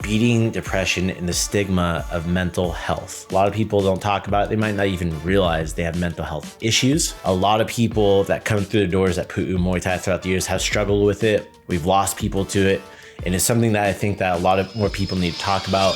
beating depression and the stigma of mental health. A lot of people don't talk about it. They might not even realize they have mental health issues. A lot of people that come through the doors at Pu'u Muay Thai throughout the years have struggled with it. We've lost people to it. And it's something that I think that a lot of more people need to talk about.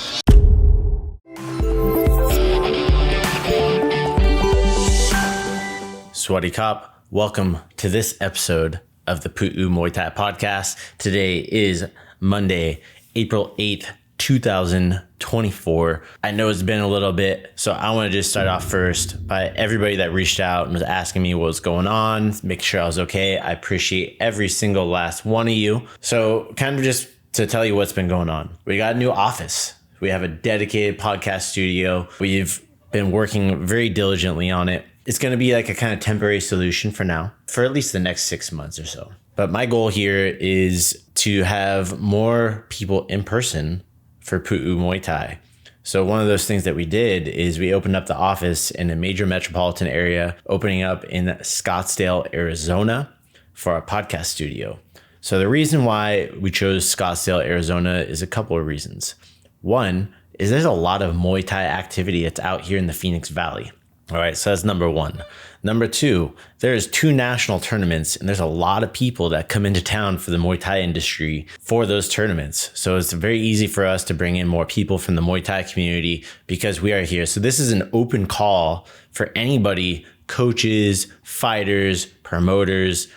Swadee Kop, welcome to this episode of the Pu'u Muay Thai podcast. Today is Monday, April 8th, 2024. I know it's been a little bit, so I want to just start off first by everybody that reached out and was asking me what was going on, make sure I was okay. I appreciate every single last one of you. So kind of just to tell you what's been going on. We got a new office. We have a dedicated podcast studio. We've been working very diligently on it. It's going to be like a kind of temporary solution for now, for at least the next 6 months or so. But my goal here is to have more people in person for Pu'u Muay Thai. So one of those things that we did is we opened up the office in a major metropolitan area, opening up in Scottsdale, Arizona for our podcast studio. So the reason why we chose Scottsdale, Arizona is a couple of reasons. One is there's a lot of Muay Thai activity that's out here in the Phoenix Valley. All right, so that's number one. Number two, there's 2 national tournaments and there's a lot of people that come into town for the Muay Thai industry for those tournaments. So it's very easy for us to bring in more people from the Muay Thai community because we are here. So this is an open call for anybody, coaches, fighters, promoters,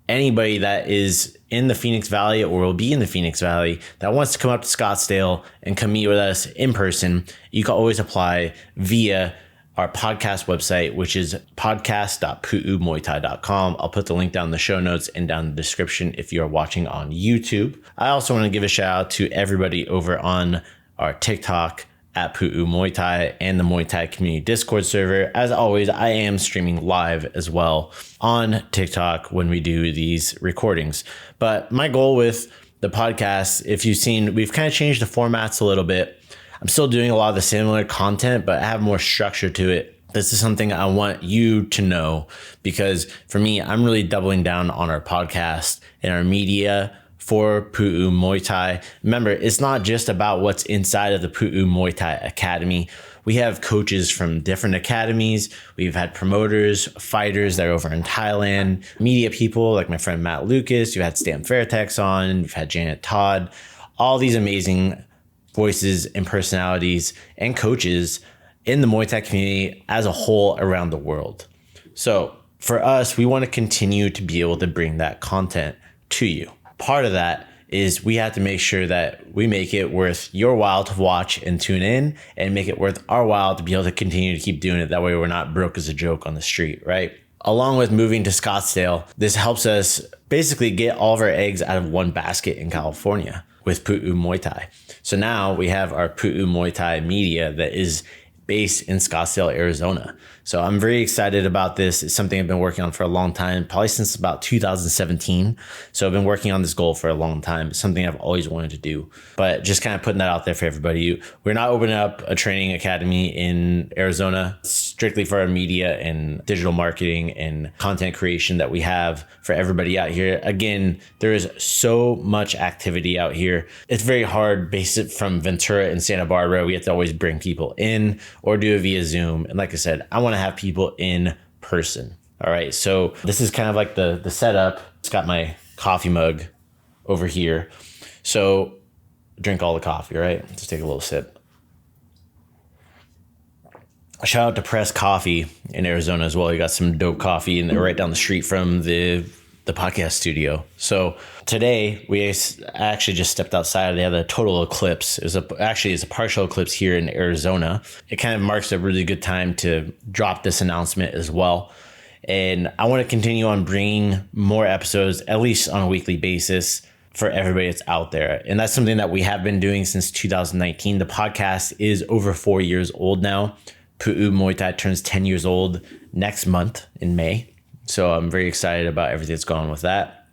anybody that is in the Phoenix Valley or will be in the Phoenix Valley that wants to come up to Scottsdale and come meet with us in person. You can always apply via our podcast website, which is podcast.puumuaythai.com. I'll put the link down in the show notes and down in the description if you're watching on YouTube. I also want to give a shout out to everybody over on our TikTok at Pu'u Muay Thai and the Muay Thai community Discord server. As always, I am streaming live as well on TikTok when we do these recordings. But my goal with the podcast, if you've seen, we've kind of changed the formats a little bit. I'm still doing a lot of the similar content, but I have more structure to it. This is something I want you to know because for me, I'm really doubling down on our podcast and our media for Pu'u Muay Thai. Remember, it's not just about what's inside of the Pu'u Muay Thai Academy. We have coaches from different academies. We've had promoters, fighters that are over in Thailand, media people like my friend Matt Lucas. You've had Stan Fairtex on. We've had Janet Todd. All these amazing voices and personalities and coaches in the Muay Thai community as a whole around the world. So for us, we want to continue to be able to bring that content to you. Part of that is we have to make sure that we make it worth your while to watch and tune in and make it worth our while to be able to continue to keep doing it. That way we're not broke as a joke on the street, right? Along with moving to Scottsdale, this helps us basically get all of our eggs out of one basket in California with Pu'u Muay Thai. So now we have our Pu'u Muay Thai media that is based in Scottsdale, Arizona. So I'm very excited about this. It's something I've been working on for a long time, probably since about 2017. So I've been working on this goal for a long time. It's something I've always wanted to do, but just kind of putting that out there for everybody. We're not opening up a training academy in Arizona strictly for our media and digital marketing and content creation that we have for everybody out here. Again, there is so much activity out here. It's very hard based it from Ventura and Santa Barbara. We have to always bring people in or do it via Zoom. And like I said, I want to have people in person. All right. So this is kind of like the setup. It's got my coffee mug over here. So drink all the coffee, right? Just take a little sip. Shout out to Press Coffee in Arizona as well. You got some dope coffee and they're right down the street from the podcast studio. So today we actually just stepped outside. They had a total eclipse. It's a partial eclipse here in Arizona. It kind of marks a really good time to drop this announcement as well. And I want to continue on bringing more episodes, at least on a weekly basis, for everybody that's out there. And that's something that we have been doing since 2019. The podcast is over 4 years old now. Pu'u Muay Thai turns 10 years old next month in May. So I'm very excited about everything that's going on with that.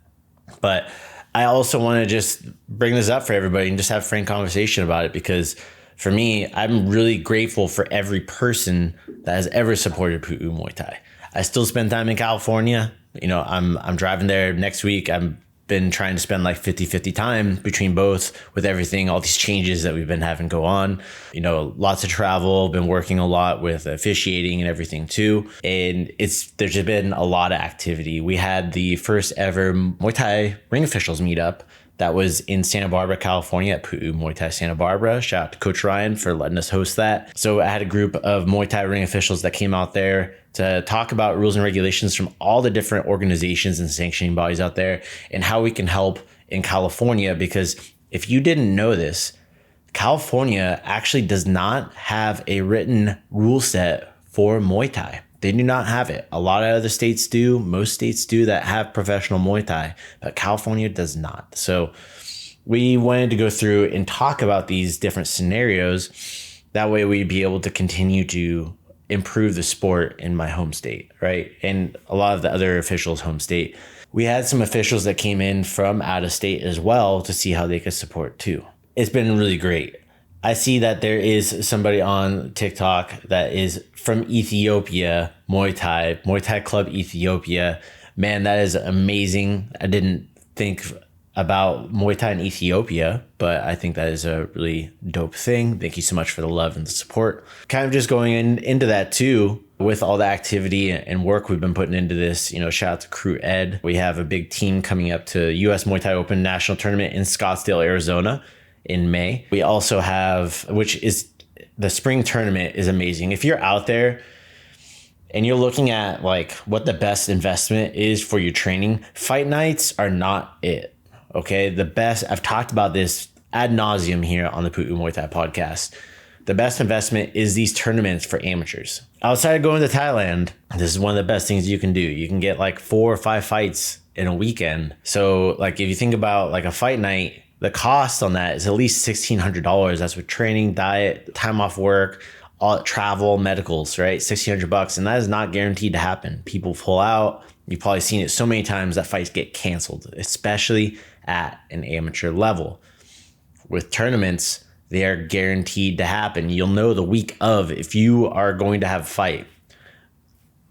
But I also want to just bring this up for everybody and just have frank conversation about it because for me, I'm really grateful for every person that has ever supported Pu'u Muay Thai. I still spend time in California. You know, I'm driving there next week. I'm been trying to spend like 50-50 time between both with everything, all these changes that we've been having go on. Lots of travel, been working a lot with officiating and everything too. And there's just been a lot of activity. We had the first ever Muay Thai ring officials meetup that was in Santa Barbara, California at Pu'u Muay Thai Santa Barbara. Shout out to Coach Ryan for letting us host that. So I had a group of Muay Thai ring officials that came out there to talk about rules and regulations from all the different organizations and sanctioning bodies out there and how we can help in California. Because if you didn't know this, California actually does not have a written rule set for Muay Thai. They do not have it. A lot of other states do. Most states do that have professional Muay Thai, but California does not. So we wanted to go through and talk about these different scenarios. That way we'd be able to continue to improve the sport in my home state, right? And a lot of the other officials' home state. We had some officials that came in from out of state as well to see how they could support too. It's been really great. I see that there is somebody on TikTok that is from Ethiopia, Muay Thai Club Ethiopia. Man, that is amazing. I didn't think about Muay Thai in Ethiopia, but I think that is a really dope thing. Thank you so much for the love and the support. Kind of just going into that too, with all the activity and work we've been putting into this, shout out to Crew Ed. We have a big team coming up to US Muay Thai Open National Tournament in Scottsdale, Arizona in May. We also have, which is the spring tournament is amazing. If you're out there and you're looking at like what the best investment is for your training, fight nights are not it. Okay. The best, I've talked about this ad nauseum here on the Pu'u Muay Thai podcast. The best investment is these tournaments for amateurs. Outside of going to Thailand, this is one of the best things you can do. You can get like 4 or 5 fights in a weekend. So like if you think about like a fight night, the cost on that is at least $1,600. That's with training, diet, time off work, all travel, medicals, right? $1,600. And that is not guaranteed to happen. People pull out. You've probably seen it so many times that fights get canceled, especially at an amateur level. With tournaments, they are guaranteed to happen. You'll know the week of if you are going to have a fight.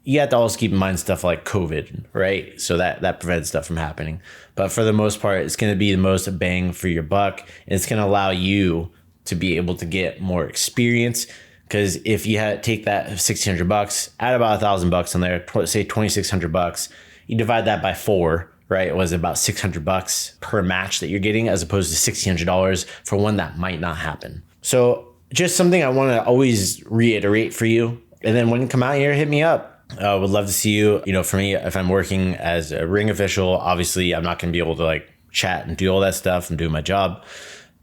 You have to also keep in mind stuff like COVID, right? So that prevents stuff from happening. But for the most part, it's going to be the most bang for your buck. And it's going to allow you to be able to get more experience. Because if you take that $1,600, add about $1,000 on there, say $2,600, you divide that by 4, right? It was about $600 per match that you're getting, as opposed to $1,600 for one that might not happen. So just something I want to always reiterate for you. And then when you come out here, hit me up. I would love to see you. For me, if I'm working as a ring official, obviously I'm not going to be able to like chat and do all that stuff and do my job.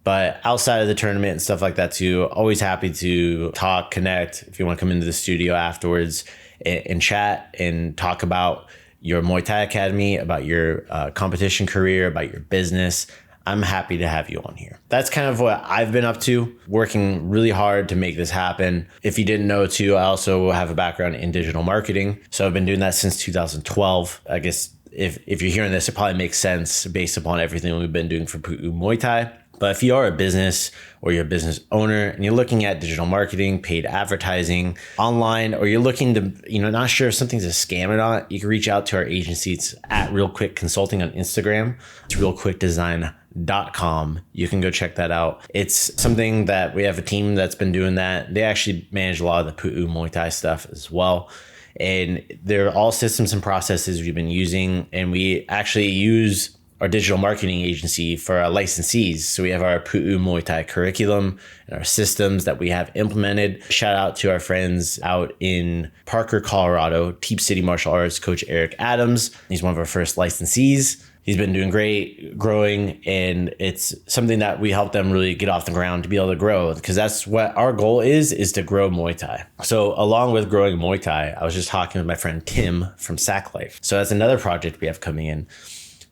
But outside of the tournament and stuff like that too, always happy to talk, connect. If you want to come into the studio afterwards and chat and talk about your Muay Thai Academy, about your competition career, about your business, I'm happy to have you on here. That's kind of what I've been up to, working really hard to make this happen. If you didn't know too, I also have a background in digital marketing. So I've been doing that since 2012. I guess if you're hearing this, it probably makes sense based upon everything we've been doing for Pu'u Muay Thai. But if you are a business or you're a business owner and you're looking at digital marketing, paid advertising online, or you're looking to, not sure if something's a scam or not, you can reach out to our agency. It's at Real Quick Consulting on Instagram. It's realquickdesign.com. You can go check that out. It's something that we have a team that's been doing that. They actually manage a lot of the Pu'u Muay Thai stuff as well. And they're all systems and processes we've been using. And we actually use our digital marketing agency for our licensees. So we have our Pu'u Muay Thai curriculum and our systems that we have implemented. Shout out to our friends out in Parker, Colorado, Teep City Martial Arts, Coach Eric Adams. He's one of our first licensees. He's been doing great, growing, and it's something that we help them really get off the ground to be able to grow, because that's what our goal is to grow Muay Thai. So along with growing Muay Thai, I was just talking with my friend Tim from Sack Life. So that's another project we have coming in.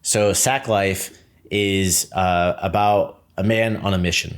So Sack Life is about a man on a mission,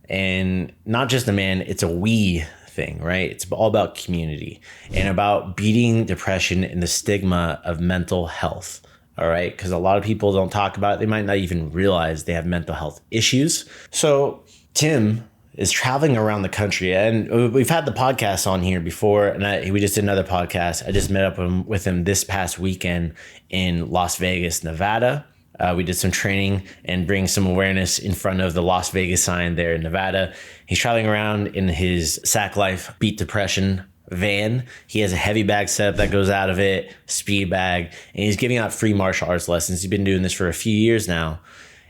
and not just a man, it's a we thing, right? It's all about community and about beating depression and the stigma of mental health. All right. Because a lot of people don't talk about it. They might not even realize they have mental health issues. So Tim is traveling around the country, and we've had the podcast on here before, and we just did another podcast. I just met up with him this past weekend in Las Vegas, Nevada. We did some training and bring some awareness in front of the Las Vegas sign there in Nevada. He's traveling around in his Sack Life Beat Depression van. He has a heavy bag setup that goes out of it, speed bag, and he's giving out free martial arts lessons. He's been doing this for a few years now.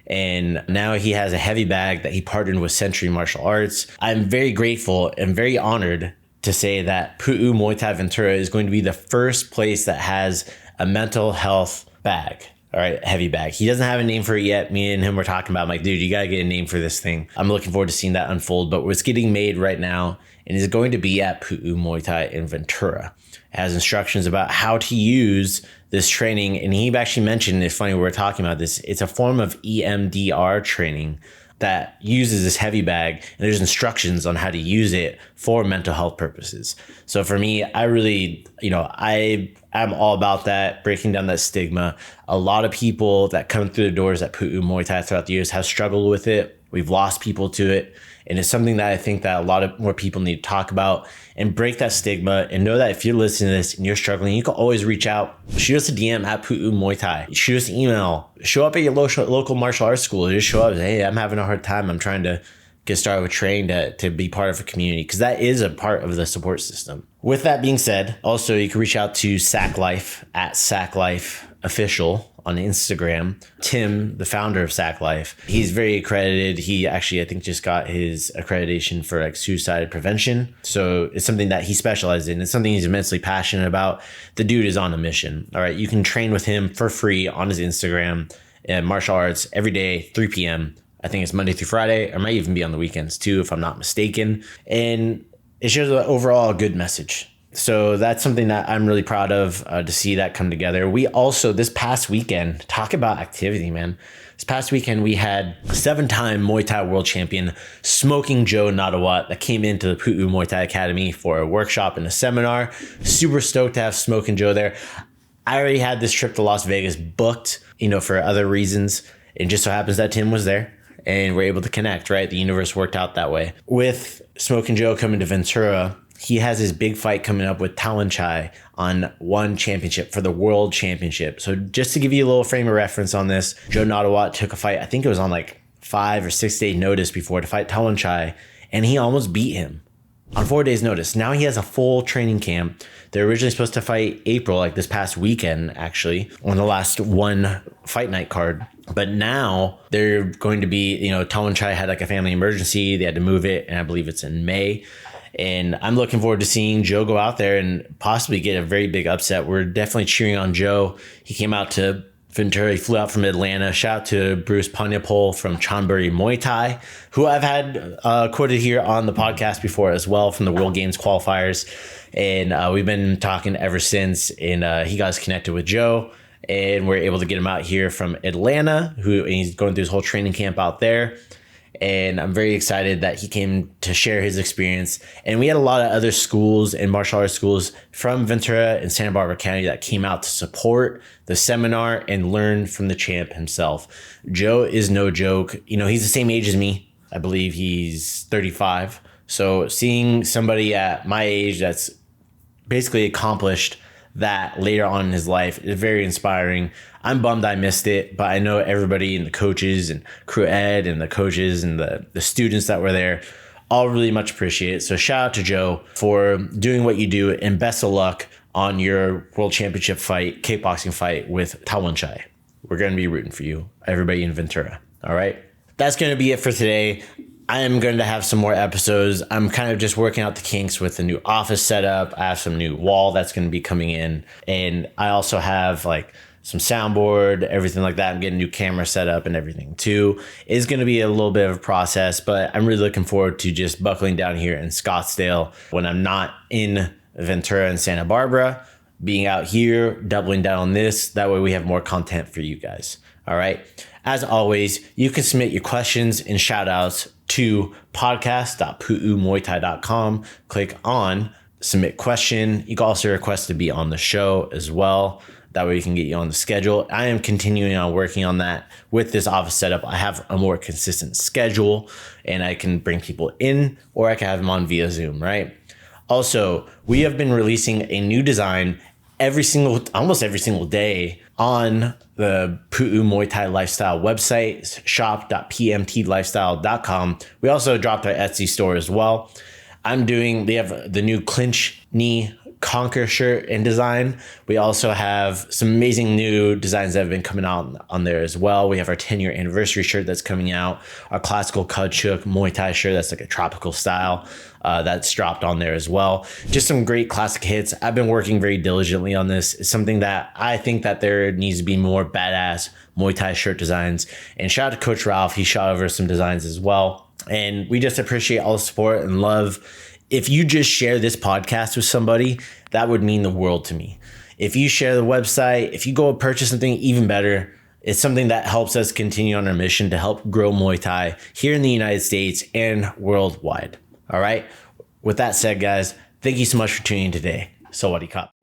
And now he has a heavy bag that he partnered with Century Martial Arts. I'm very grateful and very honored to say that Pu'u Muay Thai Ventura is going to be the first place that has a mental health bag. All right, heavy bag. He doesn't have a name for it yet. Me and him were talking about, I'm like, dude, you got to get a name for this thing. I'm looking forward to seeing that unfold, but it's getting made right now and is going to be at Pu'u Muay Thai in Ventura. It has instructions about how to use this training. And he actually mentioned, it's funny, we're talking about this, it's a form of EMDR training that uses this heavy bag, and there's instructions on how to use it for mental health purposes. So for me, I really, I'm all about that, breaking down that stigma. A lot of people that come through the doors at Pu'u Muay Thai throughout the years have struggled with it. We've lost people to it. And it's something that I think that a lot of more people need to talk about and break that stigma, and know that if you're listening to this and you're struggling, you can always reach out. Shoot us a DM at Pu'u Muay Thai. Shoot us an email. Show up at your local martial arts school. Just show up and say, hey, I'm having a hard time. I'm trying to get started with training to be part of a community, because that is a part of the support system. With that being said, also you can reach out to Sack Life at Sack Life Official on Instagram. Tim, the founder of Sack Life, he's very accredited. He actually, I think, just got his accreditation for like suicide prevention. So it's something that he specializes in. It's something he's immensely passionate about. The dude is on a mission. All right. You can train with him for free on his Instagram and martial arts every day, 3 p.m. I think it's Monday through Friday, or might even be on the weekends too, if I'm not mistaken. And it shows overall a good message. So that's something that I'm really proud of, to see that come together. We also, this past weekend, talk about activity, man. This past weekend, we had 7-time Muay Thai world champion, Smoking Joe Nadawat, that came into the Pu'u Muay Thai Academy for a workshop and a seminar. Super stoked to have Smoking Joe there. I already had this trip to Las Vegas booked, for other reasons. It just so happens that Tim was there and we're able to connect, right? The universe worked out that way. With Smoking Joe coming to Ventura, he has his big fight coming up with Talon Chai on One Championship for the World Championship. So just to give you a little frame of reference on this, Joe Nadawat took a fight, I think it was on like 5 or 6 day notice before, to fight Talon Chai, and he almost beat him on 4 days notice. Now he has a full training camp. They're originally supposed to fight April, like this past weekend, actually, on the last one fight night card. But now they're going to be, Talon Chai had like a family emergency. They had to move it, and I believe it's in May. And I'm looking forward to seeing Joe go out there and possibly get a very big upset. We're definitely cheering on Joe. He came out to Ventura. He flew out from Atlanta. Shout out to Bruce Panyapol from Chonburi Muay Thai, who I've had quoted here on the podcast before as well, from the World Games qualifiers. And we've been talking ever since. And he got us connected with Joe. And we're able to get him out here from Atlanta, and he's going through his whole training camp out there. And I'm very excited that he came to share his experience. And we had a lot of other schools and martial arts schools from Ventura and Santa Barbara County that came out to support the seminar and learn from the champ himself. Joe is no joke. He's the same age as me. I believe he's 35. So seeing somebody at my age that's basically accomplished that later on in his life is very inspiring. I'm bummed I missed it, but I know everybody and the coaches and crew ed and the coaches and the students that were there all really much appreciate it. So shout out to Joe for doing what you do, and best of luck on your world championship fight, kickboxing fight with Talon Chai. We're going to be rooting for you, everybody in Ventura. All right. That's going to be it for today. I am going to have some more episodes. I'm kind of just working out the kinks with the new office setup. I have some new wall that's going to be coming in. And I also have like some soundboard, everything like that. I'm getting a new camera set up and everything too. It's going to be a little bit of a process, but I'm really looking forward to just buckling down here in Scottsdale when I'm not in Ventura and Santa Barbara, being out here, doubling down on this. That way we have more content for you guys. All right. As always, you can submit your questions and shout outs to podcast.puumuaythai.com. Click on submit question. You can also request to be on the show as well. That way we can get you on the schedule. I am continuing on working on that with this office setup. I have a more consistent schedule, and I can bring people in, or I can have them on via Zoom, right? Also, we have been releasing a new design almost every single day on the Pu'u Muay Thai Lifestyle website, shop.pmtlifestyle.com. We also dropped our Etsy store as well. They have the new clinch knee conquer shirt and design. We also have some amazing new designs that have been coming out on there as well. We have our 10-year anniversary shirt that's coming out, our classical Kachuk Muay Thai shirt that's like a tropical style that's dropped on there as well. Just some great classic hits. I've been working very diligently on this. It's something that I think that there needs to be more badass Muay Thai shirt designs. And shout out to Coach Ralph. He shot over some designs as well. And we just appreciate all the support and love. If you just share this podcast with somebody, that would mean the world to me. If you share the website, if you go purchase something, even better. It's something that helps us continue on our mission to help grow Muay Thai here in the United States and worldwide. All right. With that said, guys, thank you so much for tuning in today. Sawadee Cup.